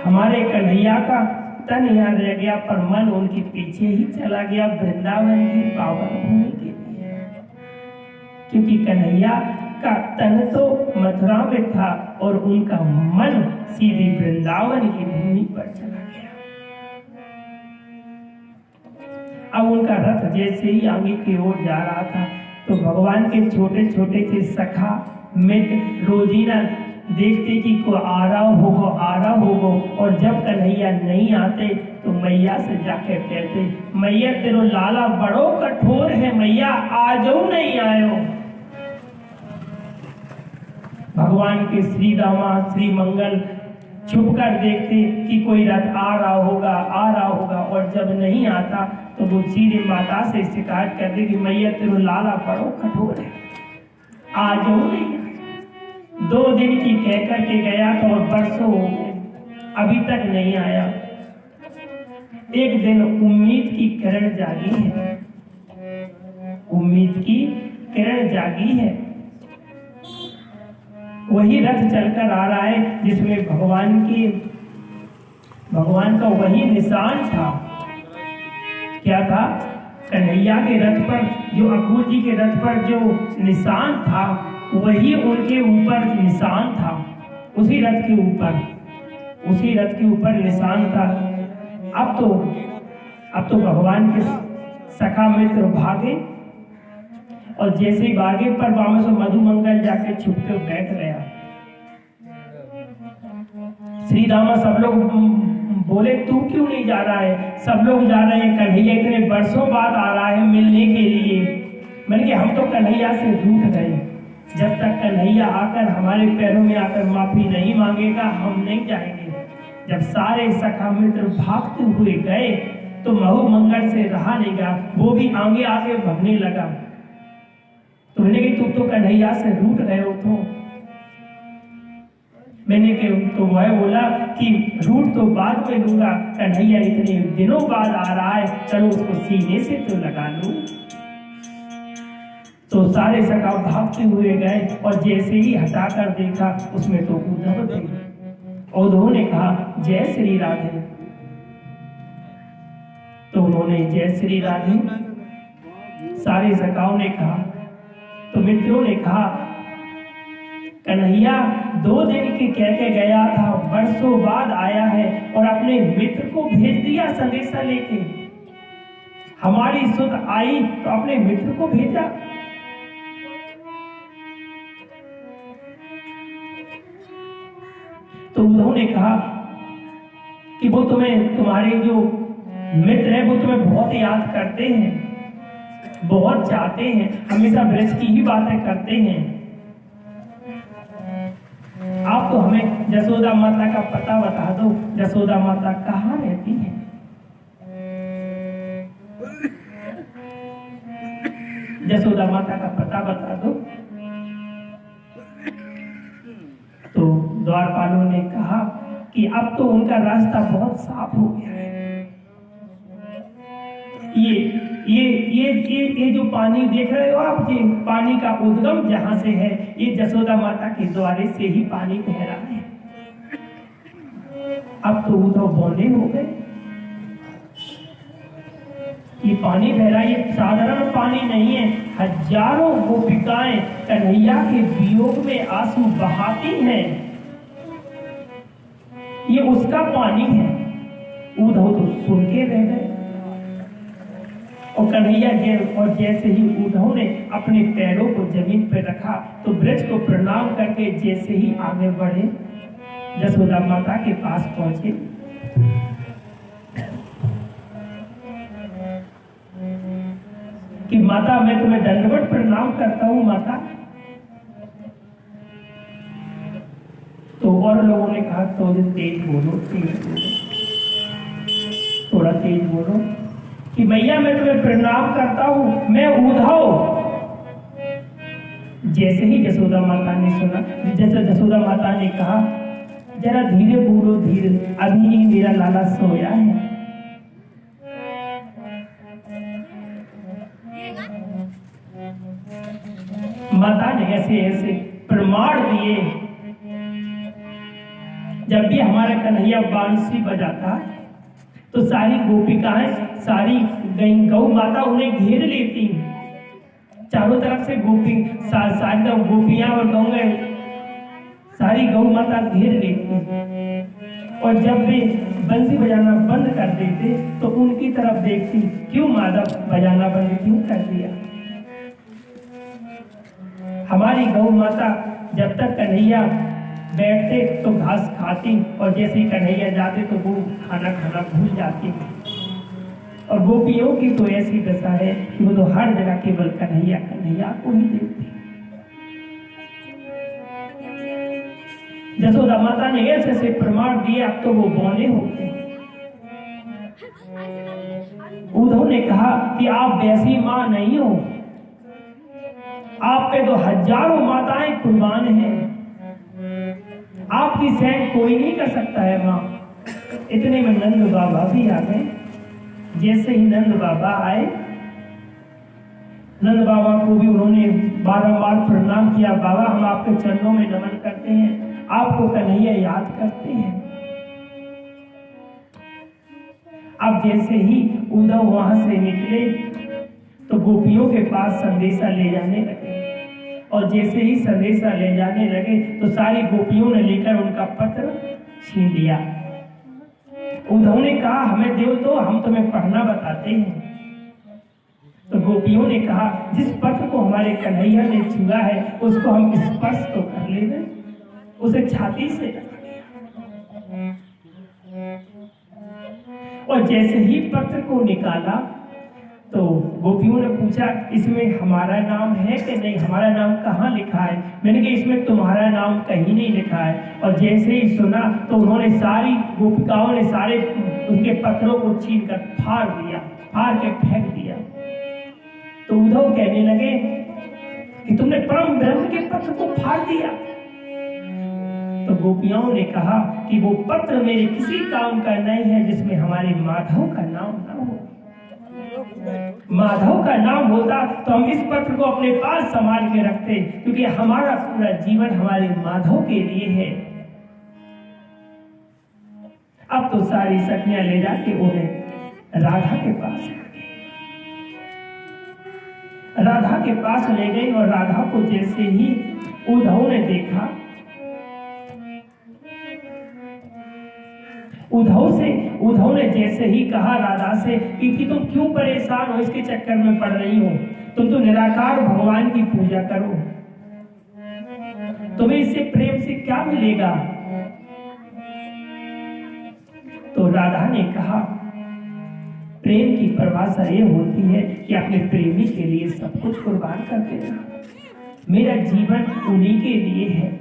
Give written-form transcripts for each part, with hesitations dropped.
हमारे कन्हैया का तन यहाँ रह गया पर मन उनके पीछे ही चला गया वृंदावन की पावन भूमि के लिए, क्योंकि कन्हैया का तन तो मथुरा में था और उनका मन सीधे वृंदावन की भूमि पर चला गया। अब उनका रथ जैसे ही आगे की ओर जा रहा था तो भगवान के छोटे छोटे से सखा मित्र रोजीना देखते कि कोई आ रहा होगा और जब कन्हैया नहीं आते तो मैया से जाकर कहते, मैया तेरो लाला बड़ो कठोर है, मैया आ जाओ नहीं आयो। भगवान के श्री रामा श्री मंगल छुप कर देखते कि कोई रथ आ रहा होगा और जब नहीं आता तो वो सीधे माता से शिकायत करते कि मैया तेरो लाला बड़ो कठोर है, आ जाओ नहीं। 2 दिन की कह कर के गया तो और बरसों हो गए, अभी तक नहीं आया। एक दिन उम्मीद की किरण जागी है, उम्मीद की किरण जागी है। वही रथ चलकर आ रहा है जिसमें भगवान का वही निशान था। क्या था? कन्हैया के रथ पर जो अक्रूर जी के रथ पर जो निशान था वही उनके ऊपर निशान था, उसी रथ के ऊपर निशान था। अब तो भगवान के सखा मित्र भागे और जैसे ही भागे पर वामन से मधुमंगल जाके छुप कर बैठ गया। श्री रामा सब लोग बोले तू क्यों नहीं जा रहा है? सब लोग जा रहे हैं, कन्हैया इतने वर्षों बाद आ रहा है मिलने के लिए। मैंने कि हम तो कन्हैया से रूठ गए, जब तक कन्हैया आकर हमारे पैरों में आकर माफी नहीं मांगेगा हम नहीं जाएंगे। जब सारे सखा मित्र भागते हुए गए तो महू मंगल से रहा नहीं गया, वो भी आगे आगे भगने लगा। तो मैंने कि तुम तो कन्हैया से रूठ गए हो। तो मैंने तो वह बोला कि रूठ तो बाद में लूंगा, कन्हैया इतने दिनों बाद आ रहा है, चलो उसको सीने से तो लगा लूं। तो सारे सखा भागते हुए गए और जैसे ही हटाकर देखा उसमें तो उद्धव थे। उद्धव ने कहा जय श्री राधे। तो उन्होंने जय श्री राधे सारे सखाओं ने कहा। तो मित्रों ने कहा कन्हैया 2 दिन के कह के गया था, वर्षों बाद आया है और अपने मित्र को भेज दिया संदेशा लेके। हमारी सुध आई तो अपने मित्र को भेजा। तो उन्होंने कहा कि वो तुम्हारे जो मित्र है वो तुम्हें बहुत याद करते हैं, बहुत चाहते हैं, हमेशा ब्रज की ही बातें करते हैं। आप तो हमें जसोदा माता का पता बता दो, जसोदा माता कहाँ रहती है? जसोदा माता का पता बता दो। तो द्वारपालों ने कहा कि अब तो उनका रास्ता बहुत साफ हो गया है। ये जो पानी देख रहे हो आप, ये पानी का उद्गम जहां से है, ये जसोदा माता के द्वारे से ही पानी बह रहा है। अब तो उद्धव बौने हो गए। ये पानी बह रहा है, ये साधारण पानी नहीं है। हजारों गोपिकाएं कन्हैया के वियोग में आंसू बहाती हैं, ये उसका पानी है। उद्धव तो सुन के रह गए और कन्हैया और जैसे ही उद्धव ने अपने पैरों को जमीन पर रखा तो ब्रज को प्रणाम करके जैसे ही आगे बढ़े जसोदा माता के पास पहुंचे। कि माता मैं तुम्हें दंडवत प्रणाम करता हूं माता। तो और लोगों ने कहा तो तेज बोलो, थोड़ा तेज बोलो कि मैया मैं तुम्हें प्रणाम करता हूं, मैं उद्धव। जैसे ही जसोदा माता ने सुना, जैसे जसोदा माता ने कहा जरा धीरे बोलो, धीरे, अभी मेरा लाला सोया है। माता ने ऐसे ऐसे प्रमाण दिए। जब भी हमारा कन्हैया बांसुरी बजाता तो सारी गोपिकाएं, सारी गौ माता उन्हें घेर लेती, चारों तरफ से सारी गोपियां और गौएं सारी गौ माता घेर लेती। और जब वे बंसी बजाना बंद कर देते तो उनकी तरफ देखती, क्यों माधव बजाना बंद क्यों कर दिया। हमारी गौ माता जब तक कन्हैया बैठते तो घास खाती, और जैसे ही कन्हैया जाते तो वो खाना खाना भूल जाती। और गोपियों की तो ऐसी दशा है कि वो तो हर जगह केवल कन्हैया कन्हैया को ही देखती। यशोदा माता ने ऐसे प्रमाण दिए, अब तो वो बौने हो गए। उद्धव ने कहा कि आप वैसी माँ नहीं हो, आप पे तो हजारों माताएं कुर्बान हैं, आपकी सहन कोई नहीं कर सकता है माँ। इतने में नंद बाबा भी आ गए। जैसे ही नंद बाबा आए, नंद बाबा को भी उन्होंने बारंबार प्रणाम किया, बाबा हम आपके चरणों में नमन करते हैं, आपको कन्हैया याद करते हैं। अब जैसे ही उद्धव वहां से निकले तो गोपियों के पास संदेशा ले जाने लगे, और जैसे ही संदेशा ले जाने लगे तो सारी गोपियों ने लेकर उनका पत्र छीन लिया। उद्धव ने कहा हमें दो तो हम तुम्हें पढ़ना बताते हैं। तो गोपियों ने कहा जिस पत्र को हमारे कन्हैया ने छुआ है उसको हम स्पर्श तो कर लेंगे, उसे छाती से लगा लिया। और जैसे ही पत्र को निकाला तो गोपियों ने पूछा इसमें हमारा नाम है कि नहीं, हमारा नाम कहाँ लिखा है। मैंने कहा इसमें तुम्हारा नाम कहीं नहीं लिखा है। और जैसे ही सुना तो उन्होंने सारी गोपिकाओं ने सारे उनके पत्रों को छीन कर फाड़ दिया, फाड़ के फेंक दिया। तो उद्धव कहने लगे कि तुमने परम ब्रह्म के पत्र को फाड़ दिया। तो गोपियाओं ने कहा कि वो पत्र मेरे किसी काम का नहीं है जिसमें हमारे माधव का नाम ना हो। माधव का नाम होता तो हम इस पत्र को अपने पास संभाल के रखते, क्योंकि हमारा पूरा जीवन हमारे माधव के लिए है। अब तो सारी सखियां ले जाके उन्हें राधा के पास ले गई। राधा के पास ले गई और राधा को जैसे ही उद्धव ने देखा, उद्धव ने जैसे ही कहा राधा से कि तुम क्यों परेशान हो, इसके चक्कर में पड़ रही हो, तुम तो निराकार भगवान की पूजा करो, तुम्हें इससे प्रेम से क्या मिलेगा। तो राधा ने कहा प्रेम की परिभाषा ये होती है कि अपने प्रेमी के लिए सब कुछ कुर्बान कर देना। मेरा जीवन उन्हीं के लिए है,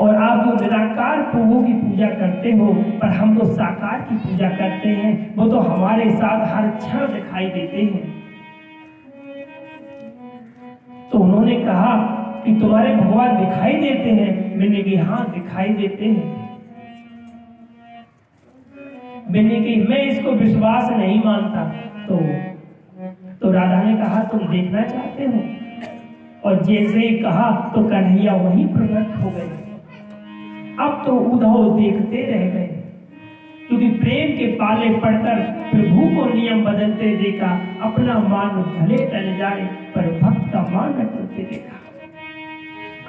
और आप जो निराकार प्रभु की पूजा करते हो, पर हम तो साकार की पूजा करते हैं, वो तो हमारे साथ हर क्षण दिखाई देते हैं। तो उन्होंने कहा कि तुम्हारे भगवान दिखाई देते हैं। मैंने कहा हाँ दिखाई देते हैं। मैंने कहा मैं इसको विश्वास नहीं मानता। तो राधा ने कहा तुम देखना चाहते हो, और जैसे ही कहा तो कन्हैया वहीं प्रकट हो गए। अब तो उद्धव देखते रह गए, क्योंकि प्रेम के पाले पड़कर प्रभु को नियम बदलते देखा। अपना मान भले टल जाए पर भक्त का मान न टूटते देखा।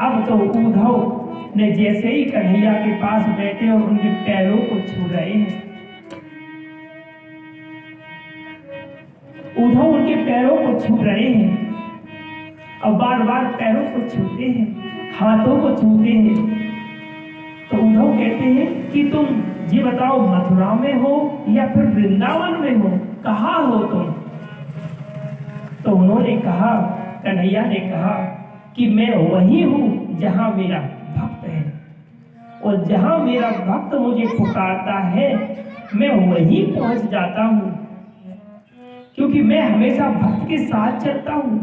अब तो उद्धव ने जैसे ही कन्हैया के पास बैठे और उनके पैरों को छू रहे हैं, उद्धव उनके पैरों को छू रहे हैं और बार बार पैरों को छूते हैं, हाथों को छूते हैं। तो उद्धव कहते हैं कि तुम ये बताओ मथुरा में हो या फिर वृंदावन में हो, कहाँ हो तुम। तो उन्होंने कहा, कन्हैया ने कहा कि मैं वही हूँ जहाँ मेरा भक्त है, और जहाँ मेरा भक्त मुझे पुकारता है मैं वहीं पहुंच जाता हूँ, क्योंकि मैं हमेशा भक्त के साथ चलता हूँ।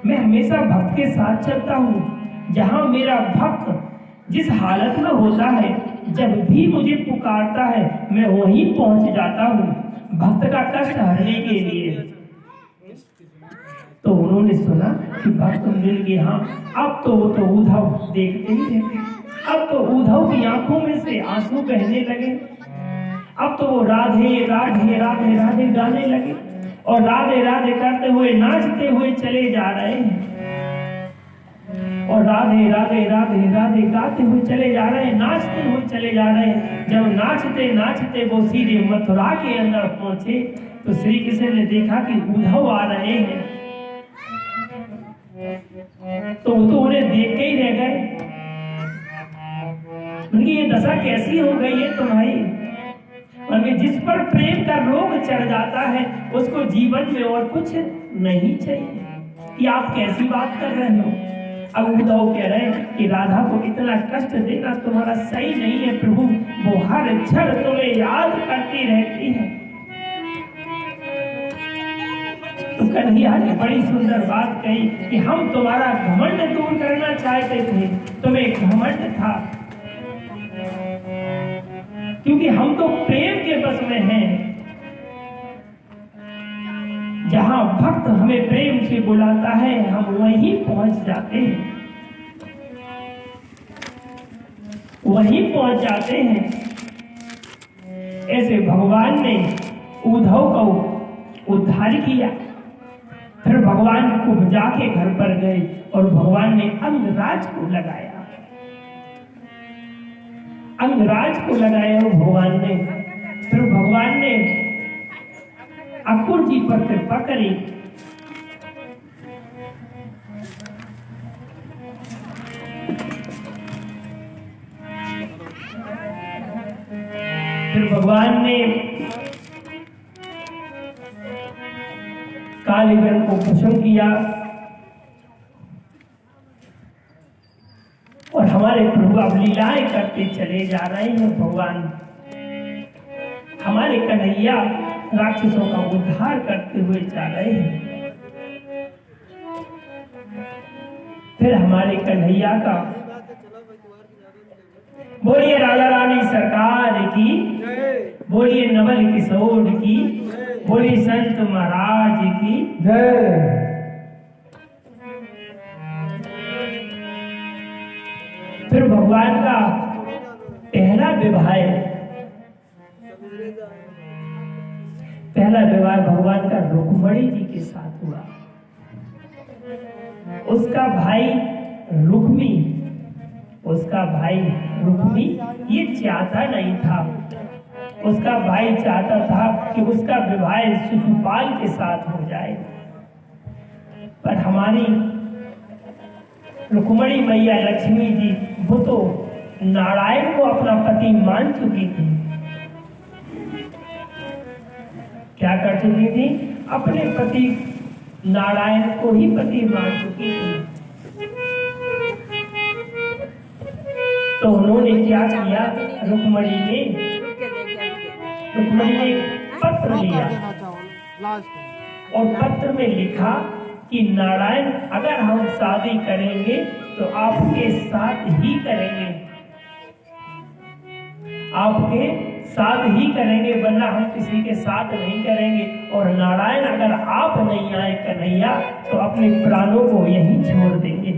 मैं हमेशा भक्त के साथ चलता हूँ। जहाँ मेरा भक्त जिस हालत में होता है, जब भी मुझे पुकारता है मैं वहीं पहुंच जाता हूँ, भक्त का कष्ट हरने के लिए। तो उन्होंने सुना कि भक्त मिल गए। हाँ, अब तो वो तो उद्धव देखते ही रहते, अब तो उद्धव की आंखों में से आंसू बहने लगे। अब तो वो राधे राधे राधे राधे गाने लगे और राधे राधे करते हुए नाचते हुए चले जा रहे हैं और राधे राधे राधे राधे गाते हुए चले जा रहे हैं, नाचते हुए चले जा रहे हैं। जब नाचते नाचते वो सीधे मथुरा के अंदर पहुंचे तो श्री कृष्ण ने देखा कि उद्धव आ रहे हैं, तो वो तो उन्हें देख के ही रह गए। उनकी ये दशा कैसी हो गई है तुम्हारी? उनके जिस पर प्रेम का रोग चढ़ जाता है उसको जीवन में और कुछ नहीं चाहिए। ये आप कैसी बात कर रहे हो? अब उद्धव कह रहे हैं कि राधा को इतना कष्ट देना तुम्हारा सही नहीं है प्रभु, वो हर क्षण तुम्हें याद करती रहती है। तो कन्हैया ने बड़ी सुंदर बात कही कि हम तुम्हारा घमंड दूर करना चाहते थे, तुम्हें घमंड था, क्योंकि हम तो प्रेम के बस में हैं। जहां भक्त हमें प्रेम से बुलाता है हम वहीं पहुंच जाते हैं, वहीं पहुंच जाते हैं। ऐसे भगवान ने उद्धव को उद्धार किया। फिर भगवान कुब्जा के घर पर गए और भगवान ने अंगराज को लगाया, अंगराज को लगाया भगवान ने। फिर भगवान ने अक्रूर जी पर कृपा करी। फिर भगवान ने कालीगण को प्रसन्न किया और हमारे प्रभु अब लीलाएं करते चले जा रहे हैं। भगवान हमारे कन्हैया राक्षसों का उद्धार करते हुए जा रहे हैं। फिर हमारे कन्हैया का बोलिए राजा रानी सरकार की, बोलिए नवल किशोर की, बोलिए संत महाराज की जय। फिर भगवान का पहला विवाह भगवान का रुक्मणी जी के साथ हुआ। उसका भाई रुक्मी ये चाहता नहीं था, उसका भाई चाहता था कि उसका विवाह शिशुपाल के साथ हो जाए, पर हमारी रुक्मणी मैया लक्ष्मी जी वो तो नारायण को अपना पति मान चुकी थी। क्या कर चुकी थी? अपने पति नारायण को ही पति मान चुकी थी। तो उन्होंने क्या किया? रुक्मणी ने पत्र लिया और पत्र में लिखा कि नारायण अगर हम शादी करेंगे तो आपके साथ ही करेंगे, आपके साथ ही करेंगे, वरना हम किसी के साथ नहीं करेंगे। और नारायण अगर आप नहीं आए कन्हैया तो अपने प्राणों को यहीं छोड़ देंगे।